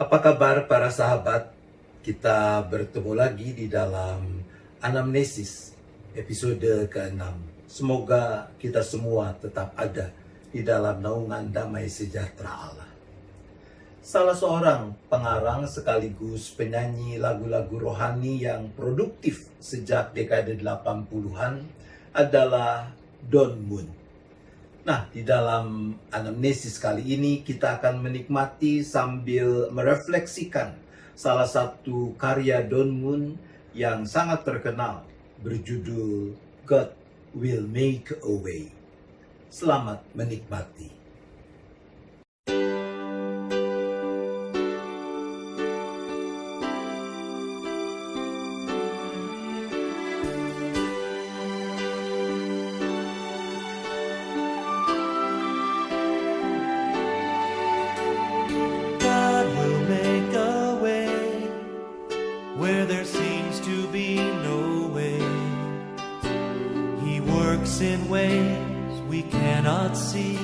Apa kabar para sahabat? Kita bertemu lagi di dalam Anamnesis episode ke-6. Semoga kita semua tetap ada di dalam naungan damai sejahtera Allah. Salah seorang pengarang sekaligus penyanyi lagu-lagu rohani yang produktif sejak dekade 80-an adalah Don Moen. Nah, di dalam anamnesis kali ini kita akan menikmati sambil merefleksikan salah satu karya Don Moen yang sangat terkenal berjudul God Will Make a Way. Selamat menikmati. Where there seems to be no way, He works in ways we cannot see.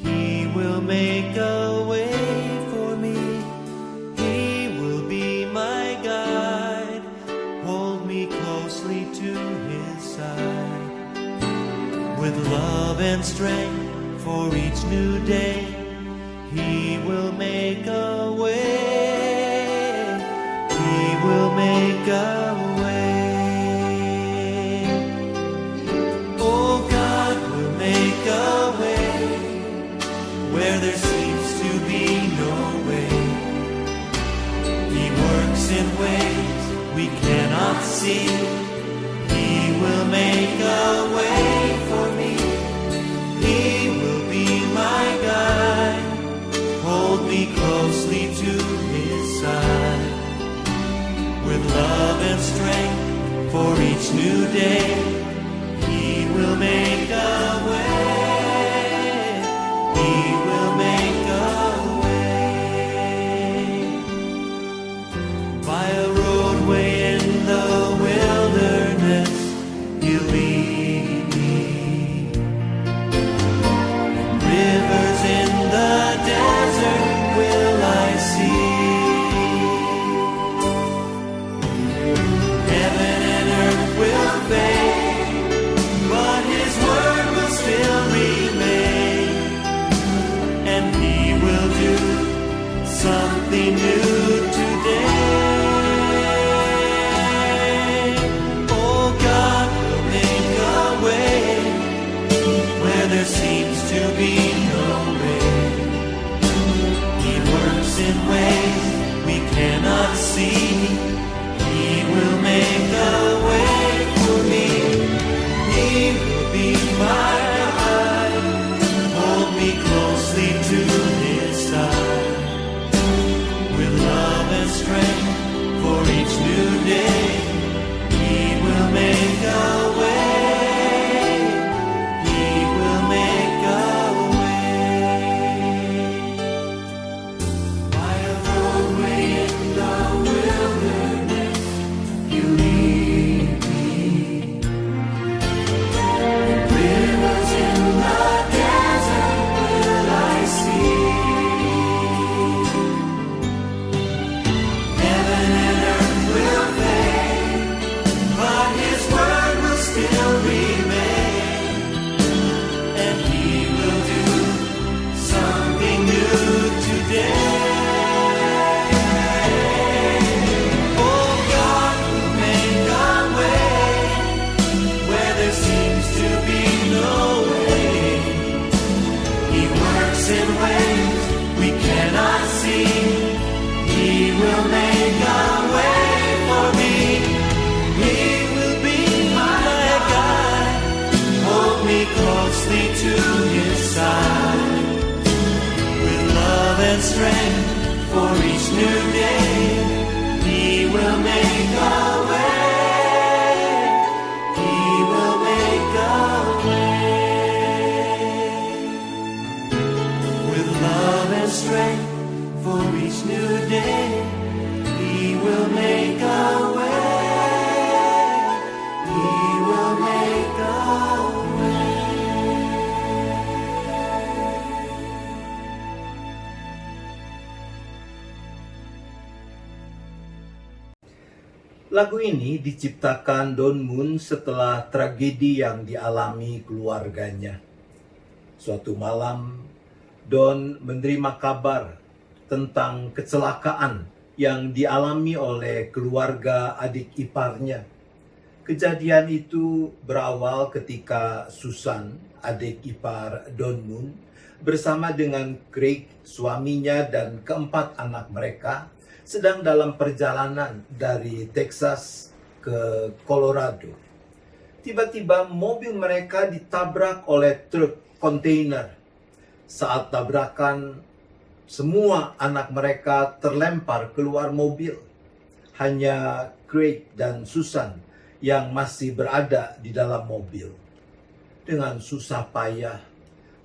He will make a way for me. He will be my guide, hold me closely to His side. With love and strength for each new day, He will make a way. Will make a way. Oh, God will make a way where there seems to be no way. He works in ways we cannot see. He will make a way for me. He will be my guide, hold me closely to His side. With love and strength for each new day, He will make a way. He will make a way. By a roadway in the wilderness, He'll lead me. Rivers in the desert will I see. But His word will still remain, and He will do something new today. Oh, God will make a way where there seems to be no way. He works in ways we cannot see. He will make a way. He will be my guide, hold me closely to His side. With love and strength for each new day, He will make a way. He will make a way. By a roadway in the wilderness, You lead me. Rivers in the desert will I see. Heaven and earth will fade, but His word will still remain, and He will do something new today. Oh, God will make a way where there seems to be no way. He works in ways we cannot see. He will make a way for me. He will be my guide, hold me closely to His side. With love and strength for each new day, He will make a way. He will make a way. With love and strength for each new day, He will make a way. He will make a way. Lagu ini diciptakan Don Moon setelah tragedi yang dialami keluarganya. Suatu malam, Don menerima kabar tentang kecelakaan yang dialami oleh keluarga adik iparnya. Kejadian itu berawal ketika Susan, adik ipar Don Moon, bersama dengan Craig, suaminya dan keempat anak mereka, sedang dalam perjalanan dari Texas ke Colorado. Tiba-tiba mobil mereka ditabrak oleh truk kontainer. Saat tabrakan, semua anak mereka terlempar keluar mobil. Hanya Craig dan Susan yang masih berada di dalam mobil. Dengan susah payah,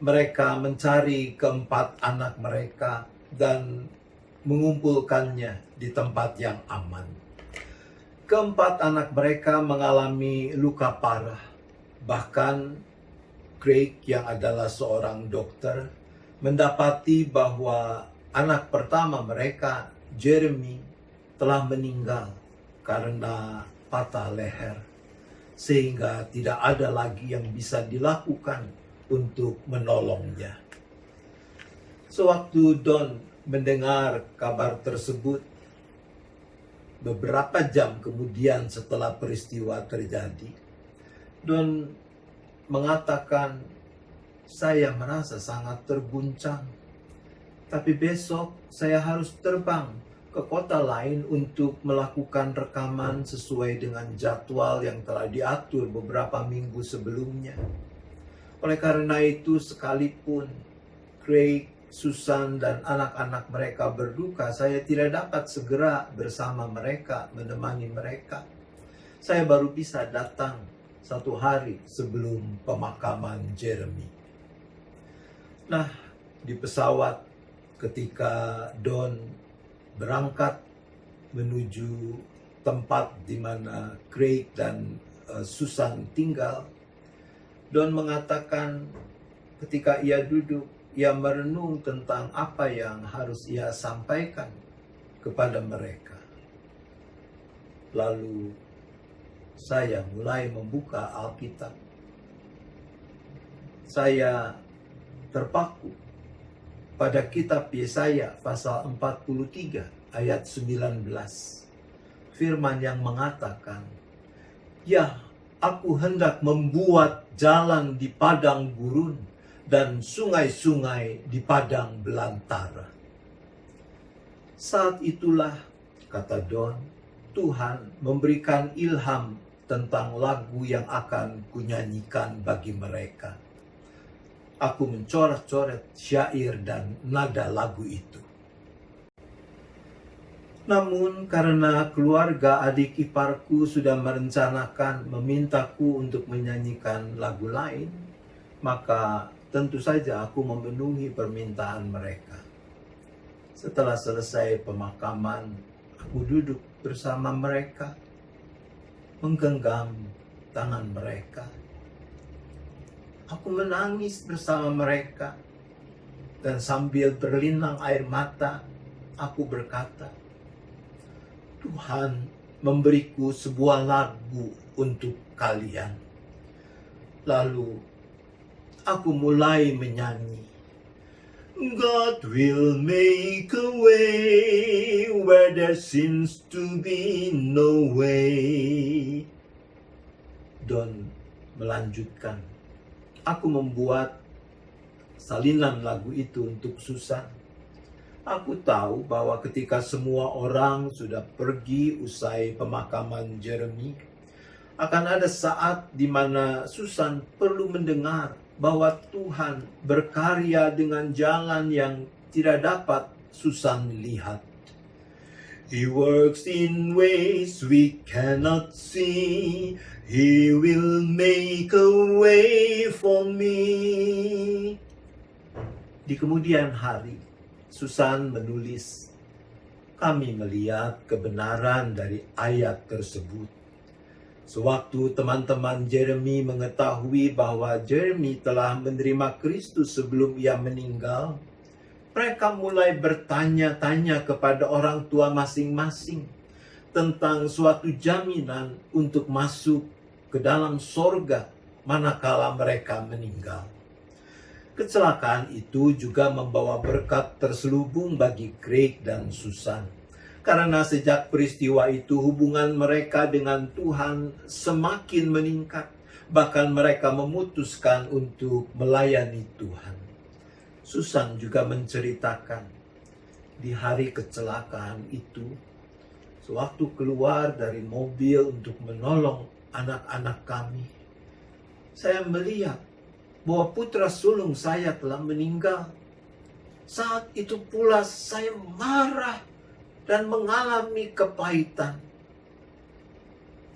mereka mencari keempat anak mereka dan mengumpulkannya di tempat yang aman. Keempat anak mereka mengalami luka parah. Bahkan Craig yang adalah seorang dokter mendapati bahwa anak pertama mereka, Jeremy, telah meninggal karena patah leher, sehingga tidak ada lagi yang bisa dilakukan untuk menolongnya. Sewaktu Don mendengar kabar tersebut, beberapa jam kemudian setelah peristiwa terjadi, Don mengatakan, "Saya merasa sangat terguncang, tapi besok saya harus terbang ke kota lain untuk melakukan rekaman sesuai dengan jadwal yang telah diatur beberapa minggu sebelumnya. Oleh karena itu, sekalipun Craig, Susan, dan anak-anak mereka berduka, saya tidak dapat segera bersama mereka, menemani mereka. Saya baru bisa datang 1 hari sebelum pemakaman Jeremy." Nah, di pesawat ketika Don berangkat menuju tempat di mana Craig dan Susan tinggal, Don mengatakan ketika ia duduk, ia merenung tentang apa yang harus ia sampaikan kepada mereka. Lalu saya mulai membuka Alkitab. Saya terpaku pada kitab Yesaya pasal 43 ayat 19. Firman yang mengatakan, "Ya, aku hendak membuat jalan di padang gurun dan sungai-sungai di padang belantara." Saat itulah, kata Don, Tuhan memberikan ilham tentang lagu yang akan kunyanyikan bagi mereka. Aku mencoret-coret syair dan nada lagu itu. Namun karena keluarga adik iparku sudah merencanakan memintaku untuk menyanyikan lagu lain, maka tentu saja aku memenuhi permintaan mereka. Setelah selesai pemakaman, aku duduk bersama mereka, menggenggam tangan mereka. Aku menangis bersama mereka, dan sambil berlinang air mata, aku berkata, "Tuhan memberiku sebuah lagu untuk kalian." Lalu aku mulai menyanyi. God will make a way where there seems to be no way. Don melanjutkan. Aku membuat salinan lagu itu untuk Susan. Aku tahu bahwa ketika semua orang sudah pergi usai pemakaman Jeremy, akan ada saat di mana Susan perlu mendengar bahwa Tuhan berkarya dengan jalan yang tidak dapat Susan lihat. He works in ways we cannot see. He will make a way for me. Di kemudian hari, Susan menulis, "Kami melihat kebenaran dari ayat tersebut. Sewaktu teman-teman Jeremy mengetahui bahwa Jeremy telah menerima Kristus sebelum ia meninggal, mereka mulai bertanya-tanya kepada orang tua masing-masing, tentang suatu jaminan untuk masuk ke dalam sorga manakala mereka meninggal. Kecelakaan itu juga membawa berkat terselubung bagi Craig dan Susan. Karena sejak peristiwa itu hubungan mereka dengan Tuhan semakin meningkat. Bahkan mereka memutuskan untuk melayani Tuhan. Susan juga menceritakan di hari kecelakaan itu, sewaktu keluar dari mobil untuk menolong anak-anak kami, saya melihat bahwa putra sulung saya telah meninggal. Saat itu pula saya marah dan mengalami kepahitan.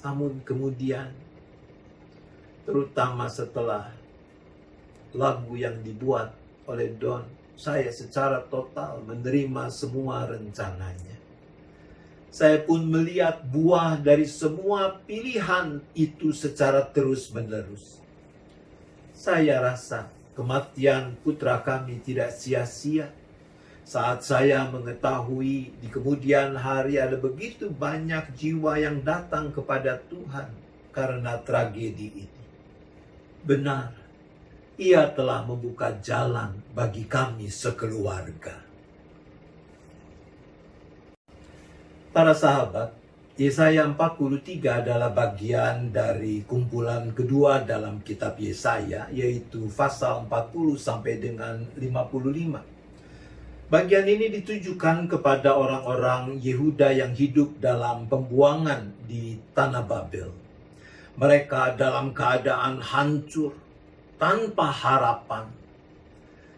Namun kemudian, terutama setelah lagu yang dibuat oleh Don, saya secara total menerima semua rencananya. Saya pun melihat buah dari semua pilihan itu secara terus-menerus. Saya rasa kematian putra kami tidak sia-sia. Saat saya mengetahui di kemudian hari ada begitu banyak jiwa yang datang kepada Tuhan karena tragedi ini. Benar, Ia telah membuka jalan bagi kami sekeluarga. Para sahabat, Yesaya 43 adalah bagian dari kumpulan kedua dalam kitab Yesaya, yaitu pasal 40 sampai dengan 55. Bagian ini ditujukan kepada orang-orang Yehuda yang hidup dalam pembuangan di tanah Babel. Mereka dalam keadaan hancur, tanpa harapan.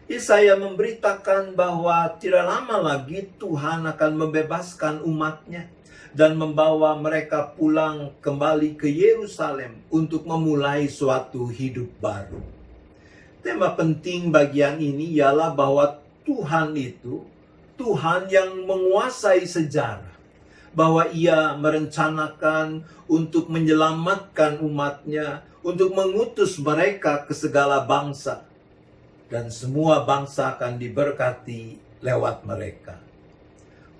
Yesaya memberitakan bahwa tidak lama lagi Tuhan akan membebaskan umatnya dan membawa mereka pulang kembali ke Yerusalem untuk memulai suatu hidup baru. Tema penting bagian ini ialah bahwa Tuhan itu Tuhan yang menguasai sejarah, bahwa Ia merencanakan untuk menyelamatkan umatnya, untuk mengutus mereka ke segala bangsa, dan semua bangsa akan diberkati lewat mereka.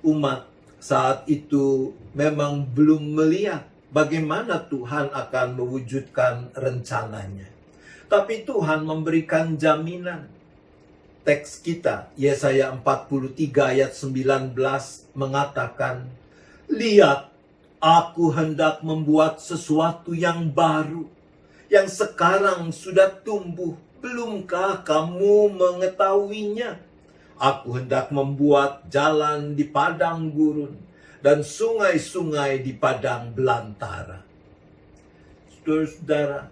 Umat saat itu memang belum melihat bagaimana Tuhan akan mewujudkan rencananya, tapi Tuhan memberikan jaminan. Teks kita, Yesaya 43 ayat 19 mengatakan, "Lihat, aku hendak membuat sesuatu yang baru, yang sekarang sudah tumbuh. Belumkah kamu mengetahuinya? Aku hendak membuat jalan di padang gurun dan sungai-sungai di padang belantara." Saudara-saudara,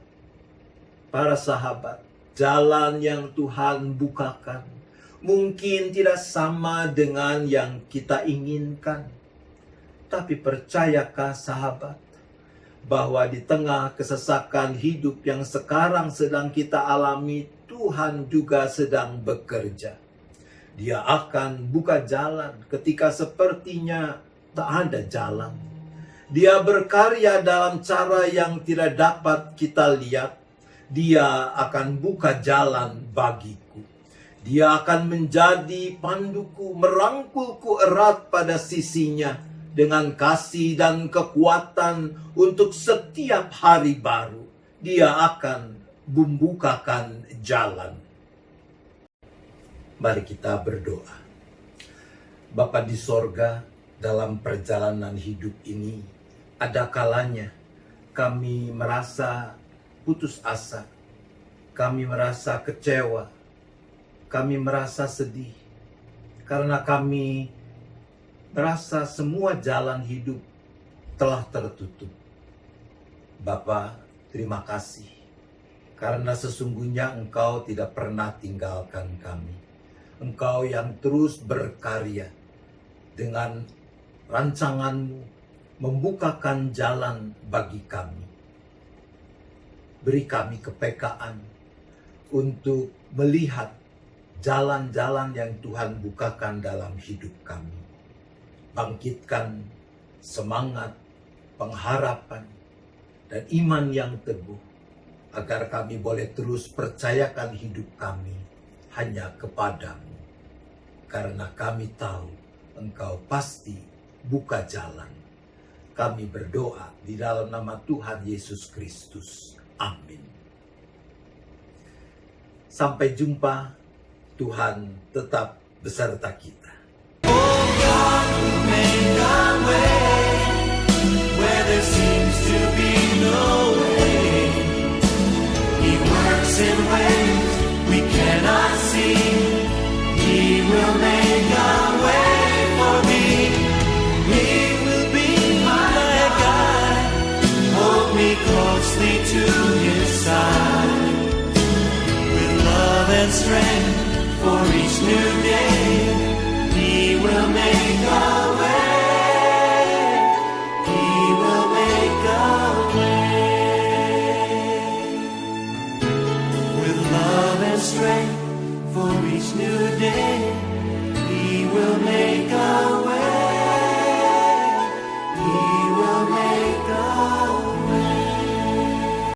para sahabat, jalan yang Tuhan bukakan mungkin tidak sama dengan yang kita inginkan. Tapi percayakah sahabat, bahwa di tengah kesesakan hidup yang sekarang sedang kita alami, Tuhan juga sedang bekerja. Dia akan buka jalan ketika sepertinya tak ada jalan. Dia berkarya dalam cara yang tidak dapat kita lihat. Dia akan buka jalan bagiku. Dia akan menjadi panduku, merangkulku erat pada sisinya dengan kasih dan kekuatan untuk setiap hari baru. Dia akan membukakan jalan. Mari kita berdoa. Bapa di sorga, dalam perjalanan hidup ini, ada kalanya kami merasa putus asa, kami merasa kecewa, kami merasa sedih, karena kami merasa semua jalan hidup telah tertutup. Bapa, terima kasih, karena sesungguhnya Engkau tidak pernah tinggalkan kami. Engkau yang terus berkarya dengan rancangan-Mu, membukakan jalan bagi kami. Beri kami kepekaan untuk melihat jalan-jalan yang Tuhan bukakan dalam hidup kami. Bangkitkan semangat, pengharapan, dan iman yang teguh, agar kami boleh terus percayakan hidup kami hanya kepadamu. Karena kami tahu Engkau pasti buka jalan. kami berdoa di dalam nama Tuhan Yesus Kristus. Amin. Sampai jumpa. Tuhan tetap beserta kita. Oh, God will make a way where there seems to be no way. He works in ways we cannot see. He will make a way for me. He will be my guide. Hold me closely to His side. With love and strength for each new day, He will make a way. He will make a way. With love and strength for each new day,